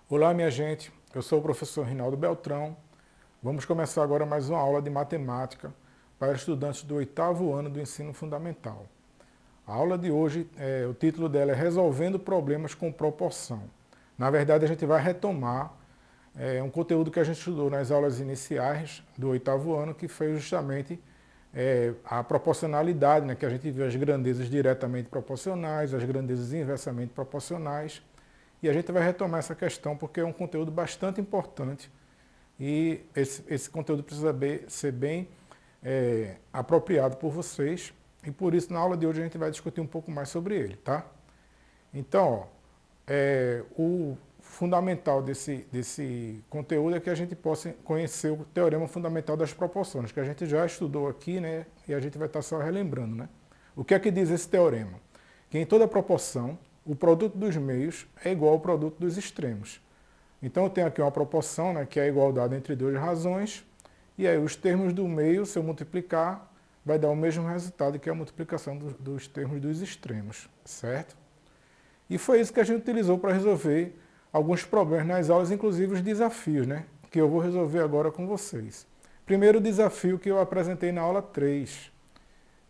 Olá, minha gente. Eu sou o professor Rinaldo Beltrão. Vamos começar agora mais uma aula de matemática para estudantes do 8º ano do ensino fundamental. A aula de hoje, o título dela é Resolvendo Problemas com Proporção. Na verdade, a gente vai retomar um conteúdo que a gente estudou nas aulas iniciais do 8º ano, que foi justamente a proporcionalidade, né, que a gente viu as grandezas diretamente proporcionais, as grandezas inversamente proporcionais. E a gente vai retomar essa questão porque é um conteúdo bastante importante e esse conteúdo precisa ser bem apropriado por vocês. E por isso, na aula de hoje, a gente vai discutir um pouco mais sobre ele, tá? Então, o fundamental desse conteúdo é que a gente possa conhecer o teorema fundamental das proporções, que a gente já estudou aqui, né? E a gente vai estar só relembrando, né? O que é que diz esse teorema? Que em toda proporção, o produto dos meios é igual ao produto dos extremos. Então eu tenho aqui uma proporção, né, que é a igualdade entre duas razões, e aí os termos do meio, se eu multiplicar, vai dar o mesmo resultado que a multiplicação dos termos dos extremos, certo? E foi isso que a gente utilizou para resolver alguns problemas nas aulas, inclusive os desafios, né, que eu vou resolver agora com vocês. Primeiro desafio que eu apresentei na aula 3,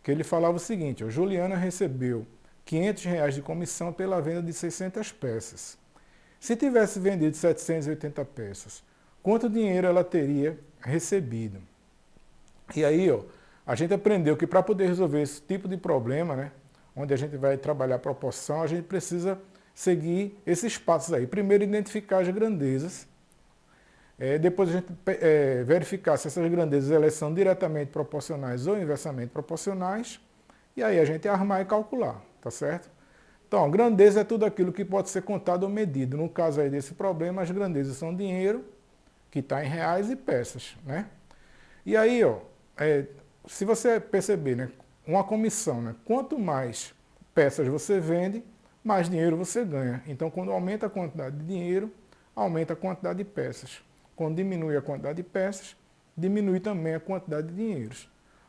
que ele falava o seguinte: ó, Juliana recebeu R$ 500 de comissão pela venda de 600 peças. Se tivesse vendido 780 peças, quanto dinheiro ela teria recebido? E aí, ó, a gente aprendeu que para poder resolver esse tipo de problema, né, onde a gente vai trabalhar a proporção, a gente precisa seguir esses passos aí. Primeiro, identificar as grandezas. Depois a gente verificar se essas grandezas elas são diretamente proporcionais ou inversamente proporcionais. E aí a gente armar e calcular, tá certo? Então, grandeza é tudo aquilo que pode ser contado ou medido. No caso aí desse problema, as grandezas são dinheiro, que está em reais, e peças, né? E aí, ó, se você perceber, né, uma comissão, né, quanto mais peças você vende, mais dinheiro você ganha. Então, quando aumenta a quantidade de dinheiro, aumenta a quantidade de peças. Quando diminui a quantidade de peças, diminui também a quantidade de dinheiros.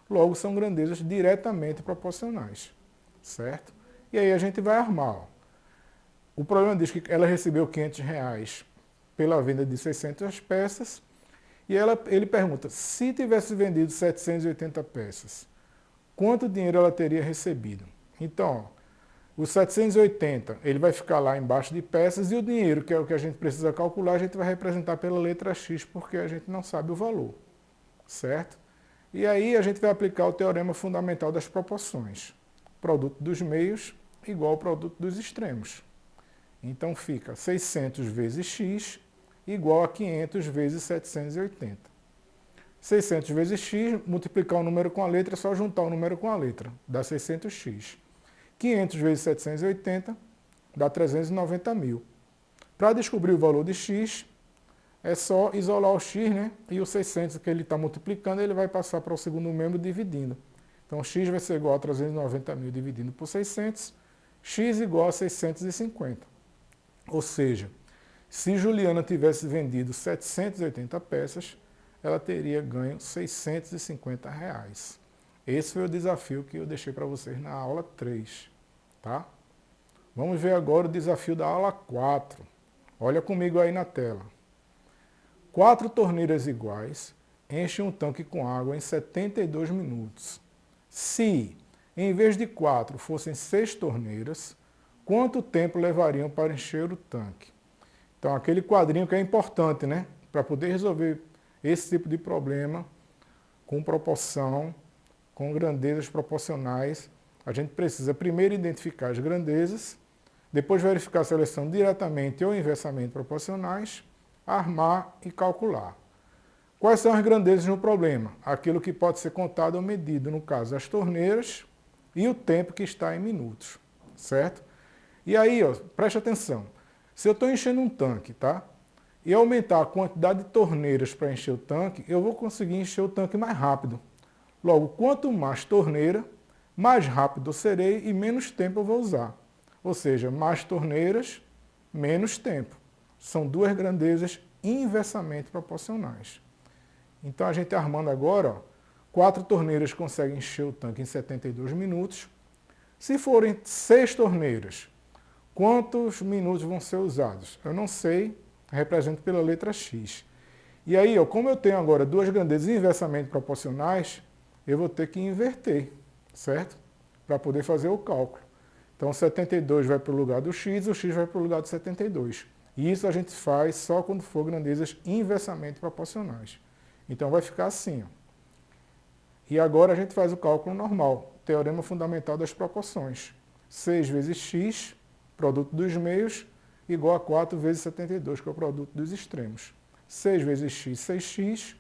Logo, são grandezas diretamente proporcionais, certo? E aí a gente vai armar. Ó. O problema diz que ela recebeu R$ 500 pela venda de 600 peças, e ele pergunta, se tivesse vendido 780 peças, quanto dinheiro ela teria recebido? Então, ó, os 780, ele vai ficar lá embaixo de peças, e o dinheiro, que é o que a gente precisa calcular, a gente vai representar pela letra X, porque a gente não sabe o valor, certo? E aí a gente vai aplicar o teorema fundamental das proporções. Produto dos meios igual ao produto dos extremos. Então fica 600 vezes x igual a 500 vezes 780. 600 vezes x, multiplicar o número com a letra, é só juntar o número com a letra, dá 600x. 500 vezes 780 dá 390 mil. Para descobrir o valor de x, é só isolar o x, né? E o 600 que ele está multiplicando, ele vai passar para o segundo membro dividindo. Então, x vai ser igual a 390 mil dividido por 600, x igual a 650. Ou seja, se Juliana tivesse vendido 780 peças, ela teria ganho R$ 650. Esse foi o desafio que eu deixei para vocês na aula 3. Tá? Vamos ver agora o desafio da aula 4. Olha comigo aí na tela. 4 torneiras iguais enchem um tanque com água em 72 minutos. Se, em vez de 4, fossem 6 torneiras, quanto tempo levariam para encher o tanque? Então, aquele quadrinho que é importante, né? Para poder resolver esse tipo de problema com proporção, com grandezas proporcionais, a gente precisa primeiro identificar as grandezas, depois verificar se elas são diretamente ou inversamente proporcionais, armar e calcular. Quais são as grandezas no problema? Aquilo que pode ser contado ou medido, no caso, as torneiras e o tempo que está em minutos, certo? E aí, ó, preste atenção. Se eu estou enchendo um tanque, tá? E aumentar a quantidade de torneiras para encher o tanque, eu vou conseguir encher o tanque mais rápido. Logo, quanto mais torneira, mais rápido eu serei e menos tempo eu vou usar. Ou seja, mais torneiras, menos tempo. São duas grandezas inversamente proporcionais. Então, a gente armando agora, ó, 4 torneiras conseguem encher o tanque em 72 minutos. Se forem 6 torneiras, quantos minutos vão ser usados? Eu não sei, represento pela letra X. E aí, ó, como eu tenho agora duas grandezas inversamente proporcionais, eu vou ter que inverter, certo? Para poder fazer o cálculo. Então, 72 vai para o lugar do X, o X vai para o lugar do 72. E isso a gente faz só quando for grandezas inversamente proporcionais. Então, vai ficar assim, ó. E agora a gente faz o cálculo normal, teorema fundamental das proporções. 6 vezes x, produto dos meios, igual a 4 vezes 72, que é o produto dos extremos. 6 vezes x, 6x,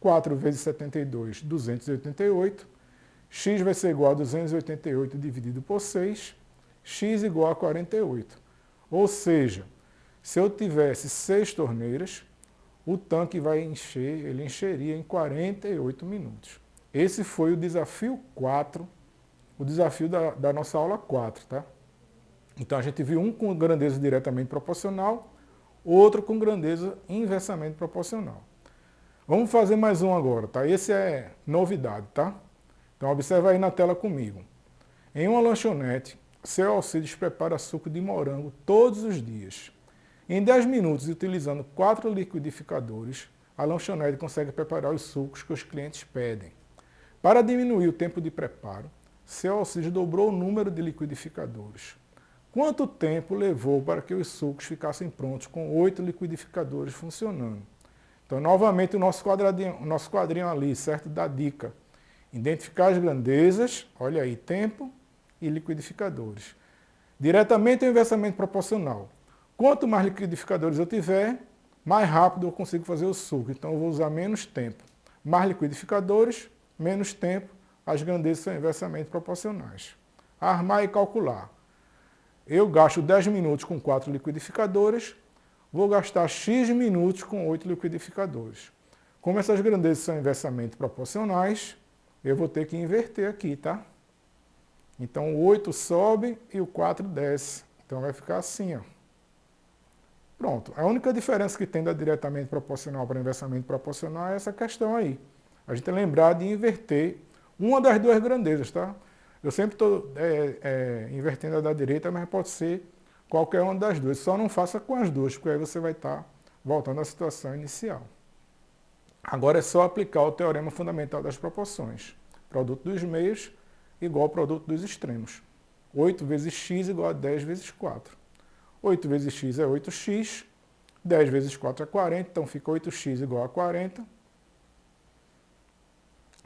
4 vezes 72, 288. X vai ser igual a 288 dividido por 6, x igual a 48. Ou seja, se eu tivesse 6 torneiras, o tanque vai encher, ele encheria em 48 minutos. Esse foi o desafio 4, o desafio da nossa aula 4, tá? Então a gente viu um com grandeza diretamente proporcional, outro com grandeza inversamente proporcional. Vamos fazer mais um agora, tá? Esse é novidade, tá? Então observa aí na tela comigo. Em uma lanchonete, seu Alcides prepara suco de morango todos os dias. Em 10 minutos, utilizando 4 liquidificadores, a lanchonete consegue preparar os sucos que os clientes pedem. Para diminuir o tempo de preparo, seu Alcides dobrou o número de liquidificadores. Quanto tempo levou para que os sucos ficassem prontos com 8 liquidificadores funcionando? Então, novamente, o nosso quadrinho ali, certo? Da dica. Identificar as grandezas, olha aí, tempo e liquidificadores. Diretamente ou inversamente proporcional. Quanto mais liquidificadores eu tiver, mais rápido eu consigo fazer o suco. Então, eu vou usar menos tempo. Mais liquidificadores, menos tempo, as grandezas são inversamente proporcionais. Armar e calcular. Eu gasto 10 minutos com 4 liquidificadores, vou gastar X minutos com 8 liquidificadores. Como essas grandezas são inversamente proporcionais, eu vou ter que inverter aqui, tá? Então o 8 sobe e o 4 desce. Então vai ficar assim, ó. Pronto. A única diferença que tem da diretamente proporcional para inversamente proporcional é essa questão aí. A gente lembrar de inverter uma das duas grandezas, tá? Eu sempre estou invertendo a da direita, mas pode ser qualquer uma das duas. Só não faça com as duas, porque aí você vai estar voltando à situação inicial. Agora é só aplicar o teorema fundamental das proporções. Produto dos meios igual ao produto dos extremos. 8 vezes x igual a 10 vezes 4. 8 vezes x é 8x, 10 vezes 4 é 40, então fica 8x igual a 40.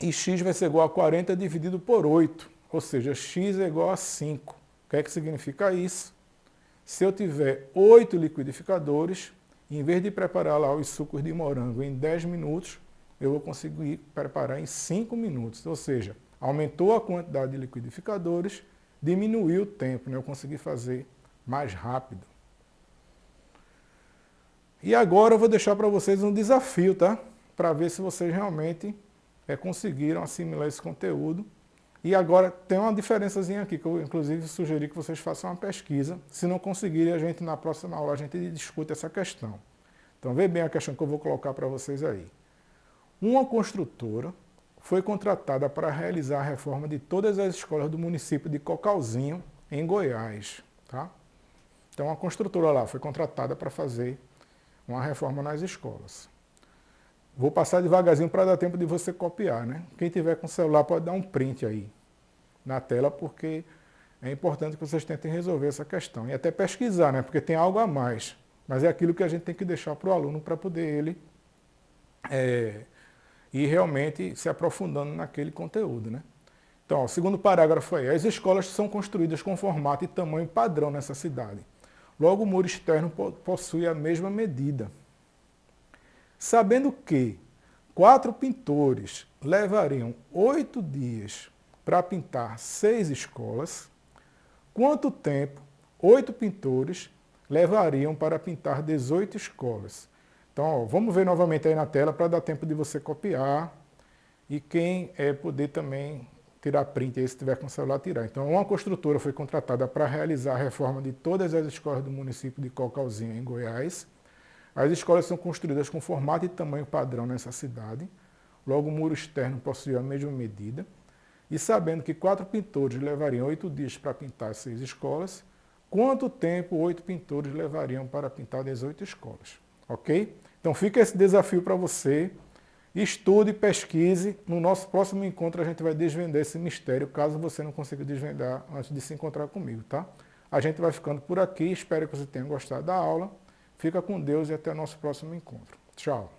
E x vai ser igual a 40 dividido por 8, ou seja, x é igual a 5. O que é que significa isso? Se eu tiver 8 liquidificadores, em vez de preparar lá os sucos de morango em 10 minutos, eu vou conseguir preparar em 5 minutos. Ou seja, aumentou a quantidade de liquidificadores, diminuiu o tempo, né? Eu consegui fazer mais rápido. E agora eu vou deixar para vocês um desafio, tá? Para ver se vocês realmente conseguiram assimilar esse conteúdo. E agora tem uma diferençazinha aqui, que eu inclusive sugeri que vocês façam uma pesquisa. Se não conseguirem, a gente na próxima aula a gente discute essa questão. Então vê bem a questão que eu vou colocar para vocês aí. Uma construtora foi contratada para realizar a reforma de todas as escolas do município de Cocalzinho, em Goiás. Tá? Então a construtora lá foi contratada para fazer uma reforma nas escolas. Vou passar devagarzinho para dar tempo de você copiar, né? Quem tiver com celular pode dar um print aí na tela, porque é importante que vocês tentem resolver essa questão. E até pesquisar, né? Porque tem algo a mais. Mas é aquilo que a gente tem que deixar para o aluno para poder ele ir realmente se aprofundando naquele conteúdo, né? Então, ó, o segundo parágrafo aí. As escolas são construídas com formato e tamanho padrão nessa cidade. Logo, o muro externo possui a mesma medida. Sabendo que 4 pintores levariam 8 dias para pintar 6 escolas, quanto tempo 8 pintores levariam para pintar 18 escolas? Então, ó, vamos ver novamente aí na tela para dar tempo de você copiar e quem poder também tirar print aí, se tiver com o celular, tirar. Então, uma construtora foi contratada para realizar a reforma de todas as escolas do município de Cocalzinho, em Goiás. As escolas são construídas com formato e tamanho padrão nessa cidade, logo o muro externo possui a mesma medida, e sabendo que 4 pintores levariam 8 dias para pintar 6 escolas, quanto tempo 8 pintores levariam para pintar 18 escolas? ok? Então fica esse desafio para você. Estude, pesquise. No nosso próximo encontro a gente vai desvendar esse mistério, caso você não consiga desvendar antes de se encontrar comigo, tá? A gente vai ficando por aqui. Espero que você tenha gostado da aula. Fica com Deus e até o nosso próximo encontro. Tchau.